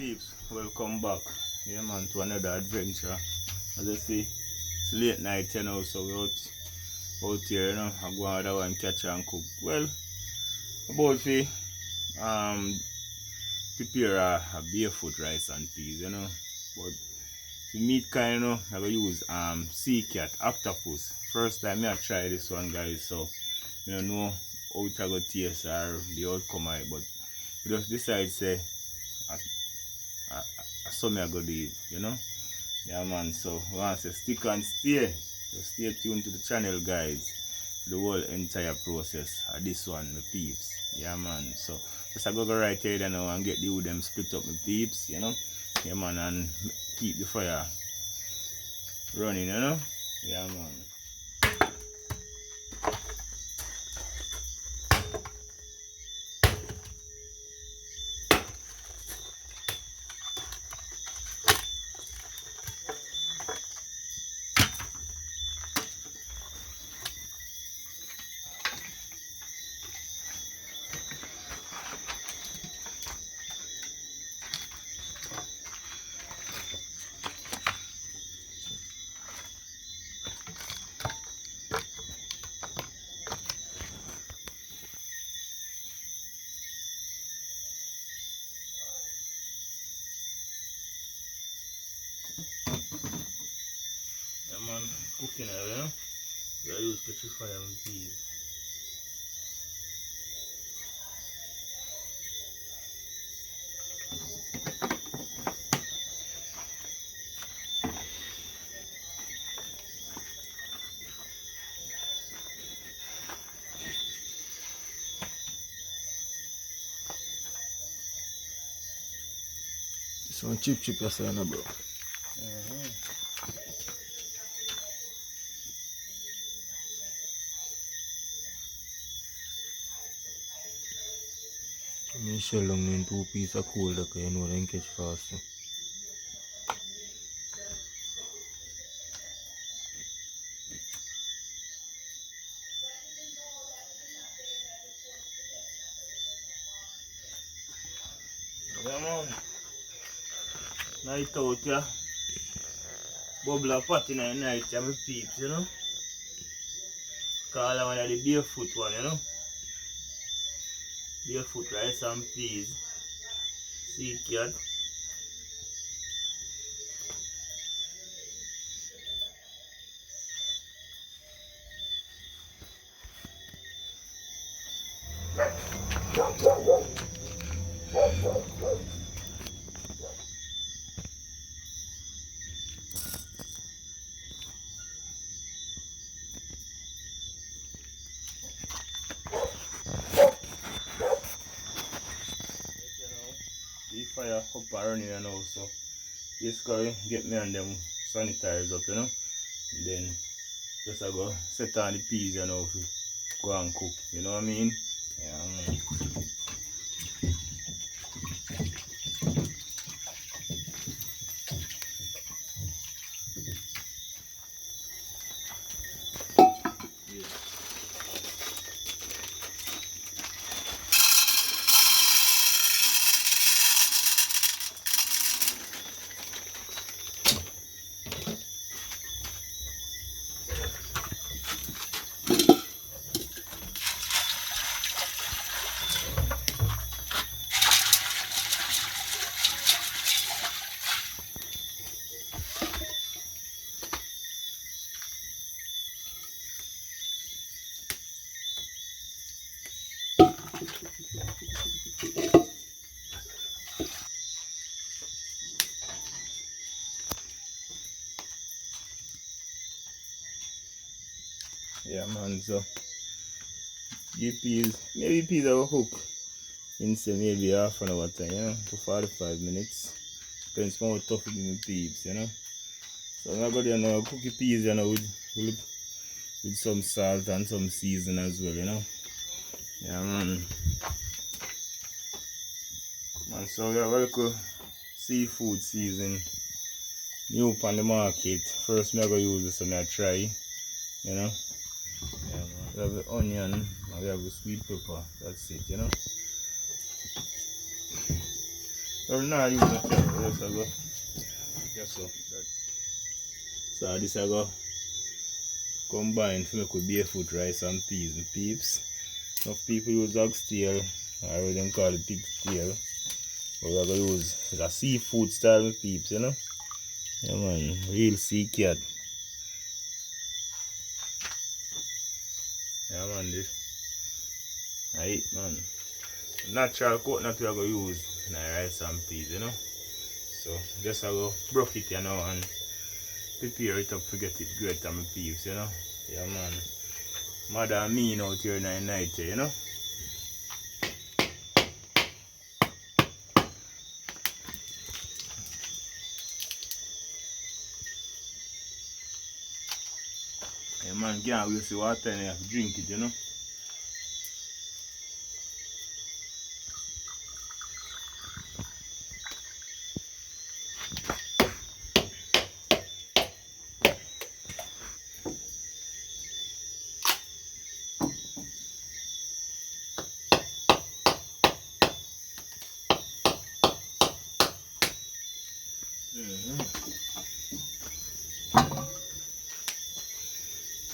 peeps, welcome back. Yeah man, to another adventure. As I see, it's late night you know, so we're out here, you know, I go on other one catch and cook. Well, about to prepare a barefoot rice and peas, you know. But the meat kind, you know, I go use sea cat, octopus. First time I try this one guys, so I don't know how it go taste or the outcome of it, but I just decide say I saw me I go do it, you know. Yeah man, so once you stick and stay, just stay tuned to the channel guys. The whole entire process of this one, my peeps. Yeah man, so just I go right here now and get the wood them split up my peeps, you know. Yeah man, and keep the fire running, you know. Yeah man. Man, cooking it, you know. I use ketchup fire and peas. This one chip you're saying bro. I shell down in 2 pieces of coal that you know they catch faster. Yeah man. Night out, yeah. Bubble a pot in the night, yeah, my peeps, you know. Call that one of the barefoot one, you know. Barefoot rice and peas. Sea cat. The fire up and running now, so basically get me and them sanitize up, you know. And then just I go set on the peas, you know, go and cook, you know what I mean? Yeah, man. Yeah man, so the peas, maybe peas I will cook in say maybe half an hour time, you know, to 45 minutes. Depends on how tough it is with peas, you know. So I'm gonna go there now, cook the peas, you know, with some salt and some season as well, you know. Yeah man. Man, so we have a little seafood season new on the market. First me I go use this one I try, you know. Yeah man. We have the onion and we have the sweet pepper. That's it, you know. Or not use a kettle, yes I go. Just so. So this I go combine to make with barefoot rice and peas and peeps. Enough people use oxtail, or what they call it pig's tail. But we're going to use a seafood style with peeps, you know. Yeah man, real sea cat. Yeah man, this. I eat man. Natural coconut we are going to use in our rice and peas, you know. So just I go broke it, you know, and prepare it up to get it great on my peeps, you know. Yeah man. Mother and me out here in the night, you know. Yeah man, can't waste the water and you have to drink it, you know.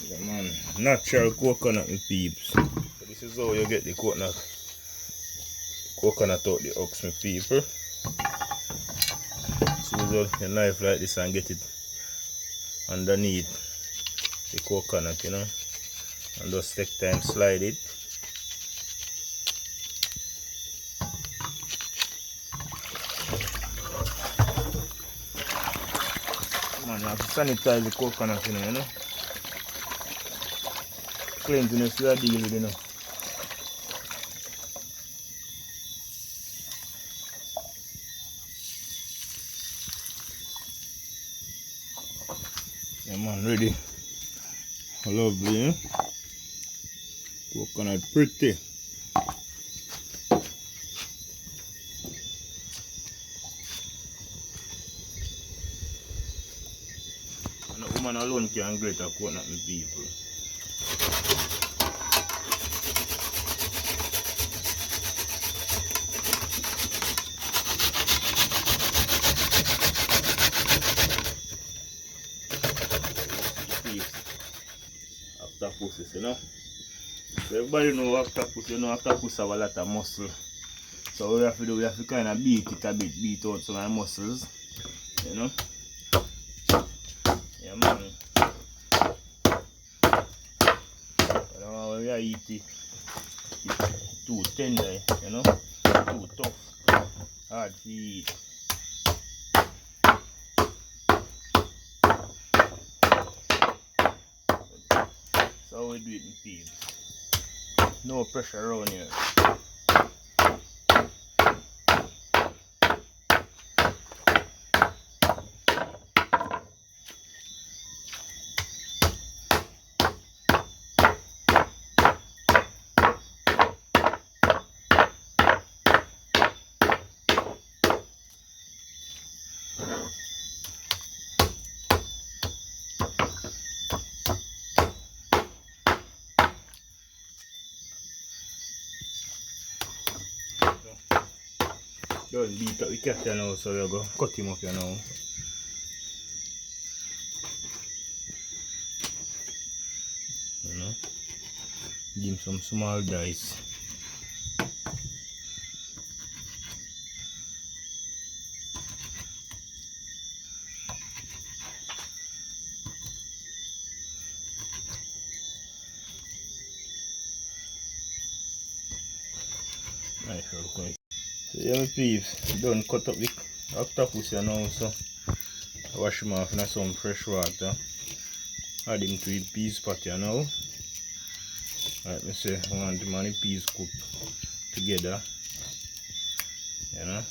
Yeah man, natural coconut with peeps. So this is how you get the coconut out the ox with people. So use your knife like this and get it underneath the coconut, you know. And just take time slide it. Man, you have to sanitize the coconut, you know. Cleanliness we are dealing with, you know. Yeah man, ready. Lovely, eh? Coconut pretty. And a woman alone can grate a coconut with people. Octopus, you know. So everybody know octopus, you know octopus have a lot of muscle. So what we have to do, we have to kind of beat it a bit, beat out some of the muscles, you know. Yeah man. But when we are eating, it's too tender, you know, too tough, hard to eat. So we do it in peas. No pressure around here. Don't beat up the cat here now, so we'll go cut him up here now. You know, give him some small dice. Nice, okay. So yeah, my peeps, done cut up the octopus here now, so wash him off in some fresh water. Add him to the peas pot here now. Like me say, I want him and the peas cook together. You know.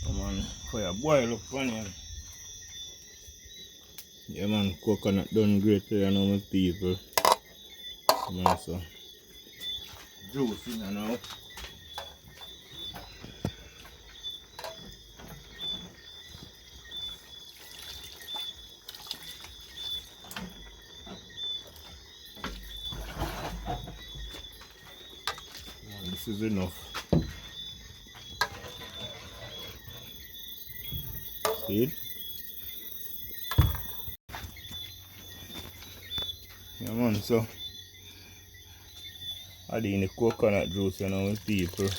Come on, fire boil up on him. Yeah man, coconut done great here now my people. Man, so juice in now. This is enough. See it? Yeah man, so adding the coconut juice you know with people.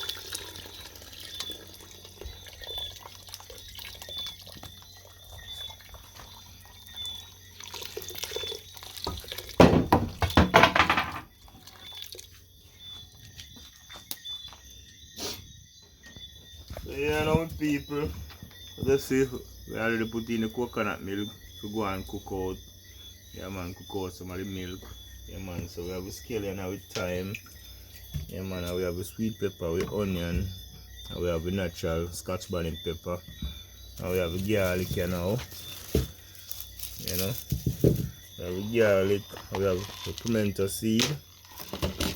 So yeah now people, let's see, we already put in the coconut milk to go and cook out. Yeah man, cook out some of the milk. Yeah man, so we have a scale now with thyme. Yeah man, and we have a sweet pepper with onion. And we have a natural scotch bonnet pepper. And we have a garlic you know. You know. We have a garlic, we have a pimento seed.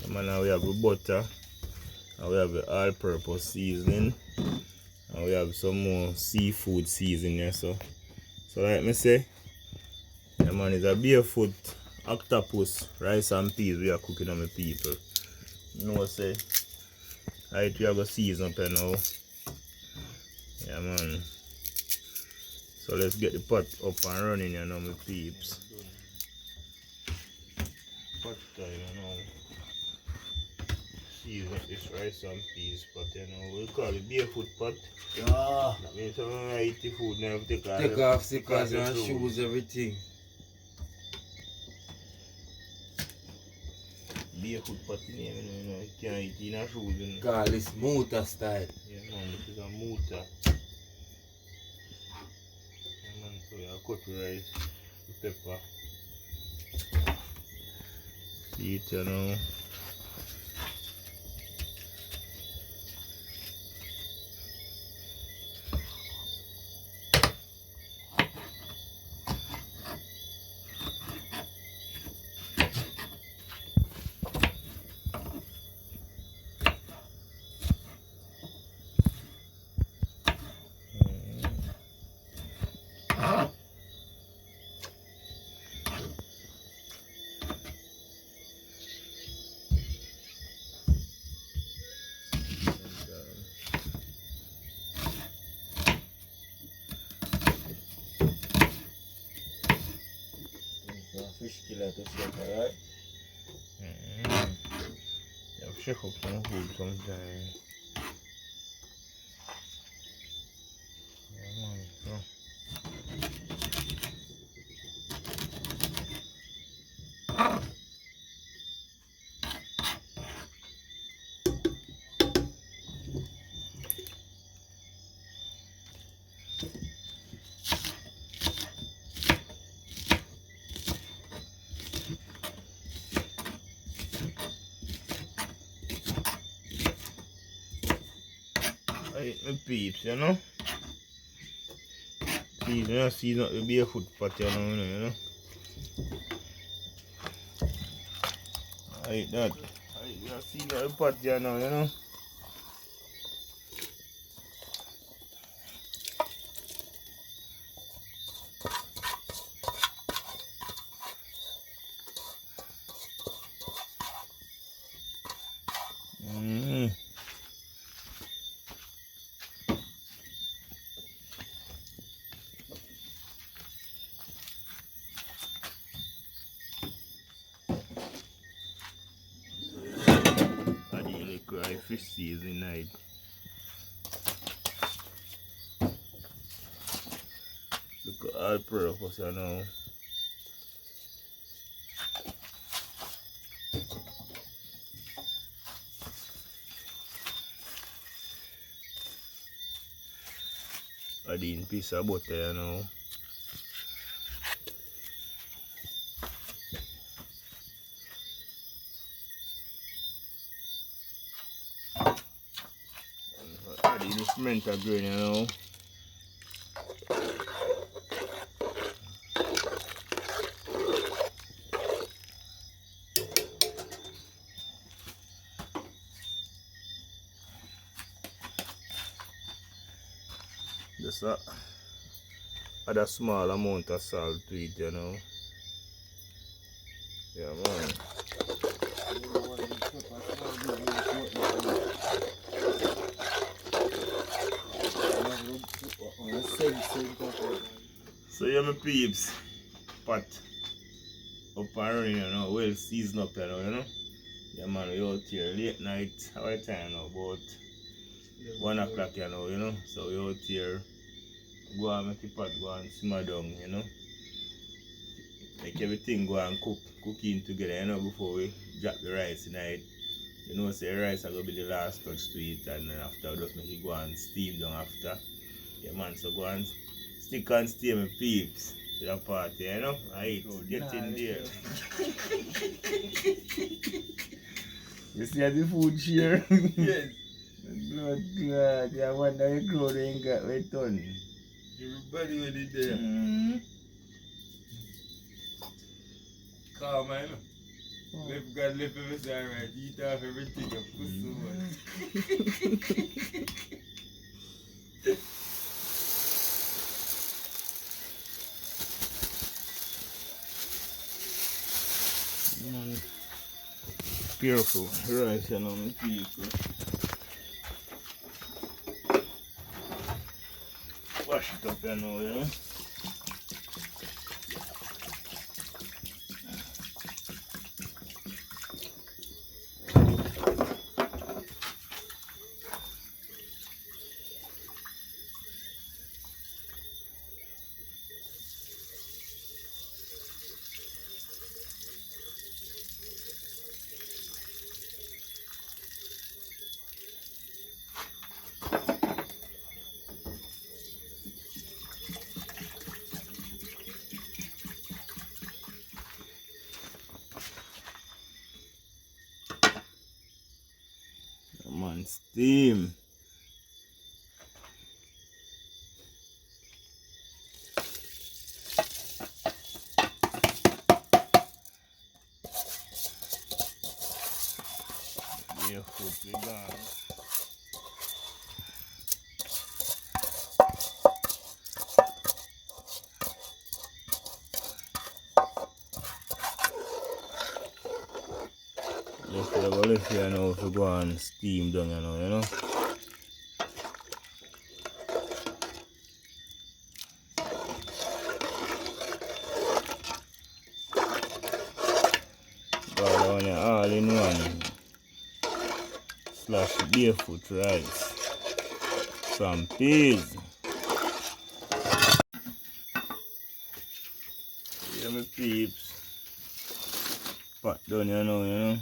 Yeah man, and we have a butter. And we have the all-purpose seasoning. And we have some more seafood seasoning here. So like me say, yeah man, it's a barefoot octopus rice and peas we are cooking on my people. You know say, right, we have a season up here now. Yeah man. So let's get the pot up and running you know my peeps. Pot time you know. Season this rice and peas pot you know. We call it barefoot pot. Yeah. That means when I eat the food now take Off stickers and shoes, everything. Barefoot pot name you know. You can't eat in a shoes you know. Call this motor style. Yeah man, this is a motor. Yeah man, so we have cut the rice, the pepper. See it you know. Fish killer to shake, alright? Yeah, shake up some food sometime. Yeah man, so. I eat my peeps, you know. Season, you know, season up the barefoot pot, you know. I eat that. I eat that season up the pot, you know. Cry fish season night. Look at all purpose you know. Adding piece of butter you know. Adding the pimento grain you know. Just add a small amount of salt to it, you know. Yeah, man. So yeah, my peeps, pot up and running, you know, well seasoned up, you know. Yeah, man, we out here late night. Our time now, about 1 o'clock, you know. So we out here, go and make the pot go and simmer down, you know. Make everything go and cooking together, you know, before we drop the rice in it. You know, say rice are gonna be the last touch to it, and then after we just make it go and steam down after. Yeah, man, so go and stick and stay, my peeps, to the party, you know. Alright, get in there. You see how the food share? Yes. Blood glad, I wonder your crowd ain't got my tongue. Everybody with it there. Calm, man. Live God, live everything alright. Eat off everything and put so much. Spearfishing rice, you know, my people. Wash it up, you know. Come on, steam. Yeah, food we gone. Just have a lift here now to go and steam down, you know. Got on your all in one. Slash barefoot rice. Some peas. Yeah, my peeps. Pot down, you know.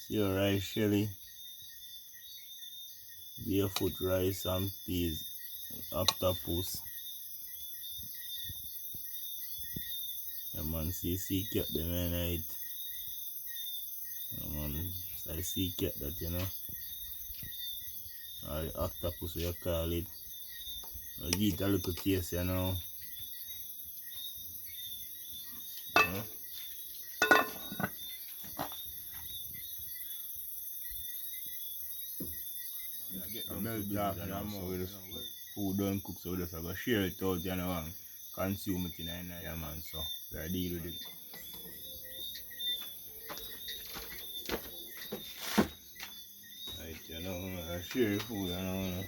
See your rice shelly. Barefoot rice and peas. Octopus. Yeah, man, see cat them right. Yeah, man, so I see cat that, you know. Or the octopus, you call it. I'll give it a little taste, you know. Melt off, you know, so we just food done cook, so we just have to share it out, you know, and consume it in the night, yeah, man, so we are deal with it. Right, you know, I share food, you know.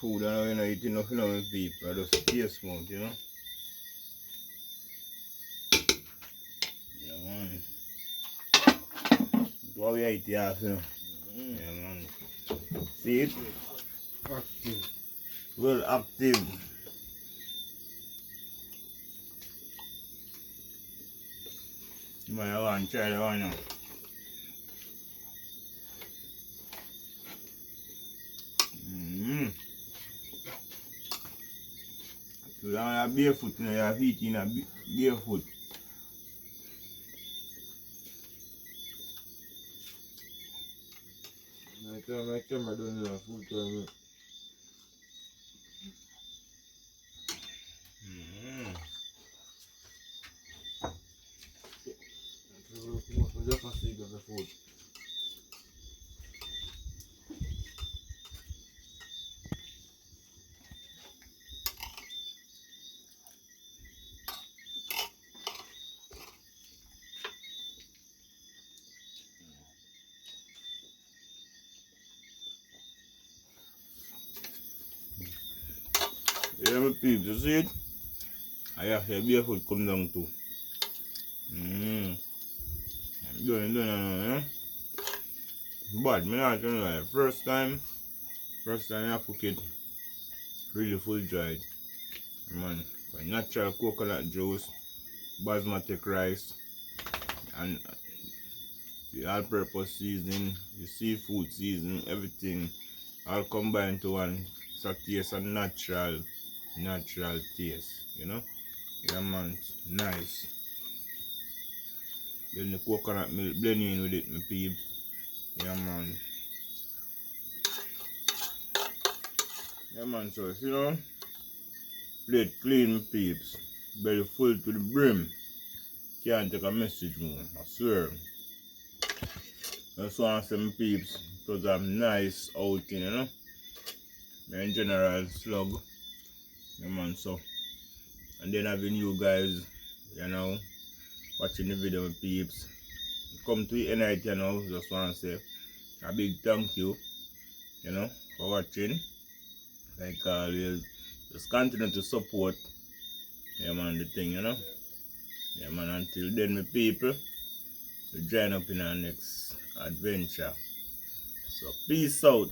Food, you know, eat enough, you know, with people, I just taste mouth, you know. Yeah, man. What we eat here, you know. Yeah, man. See it? Active. Well active. I want to try that one now. So you have a barefoot, you have feet in a barefoot. My camera don't have full time. Just a stick of the food. Yeah, my peeps, you see it? I have to barefoot come down too. I'm doing yeah? But me not gonna lie, first time I cook it really full dried. Man, natural coconut juice, basmati rice, and the all-purpose seasoning, the seafood seasoning, everything all combined to one. So taste a natural taste, you know? Yeah man, nice. Then the coconut milk blend in with it, my peeps. Yeah man. Yeah man, so you know, plate clean, my peeps. Belly full to the brim. Can't take a message more, I swear. That's why I say, my peeps, it was a nice outing, you know. In general, slug. Yeah man, so. And then having you guys, you know, watching the video, my peeps. Come to the end of it, you know, just want to say a big thank you, you know, for watching. Like always, just continue to support, yeah man, the thing, you know. Yeah man, until then, my people, we join up in our next adventure. So peace out.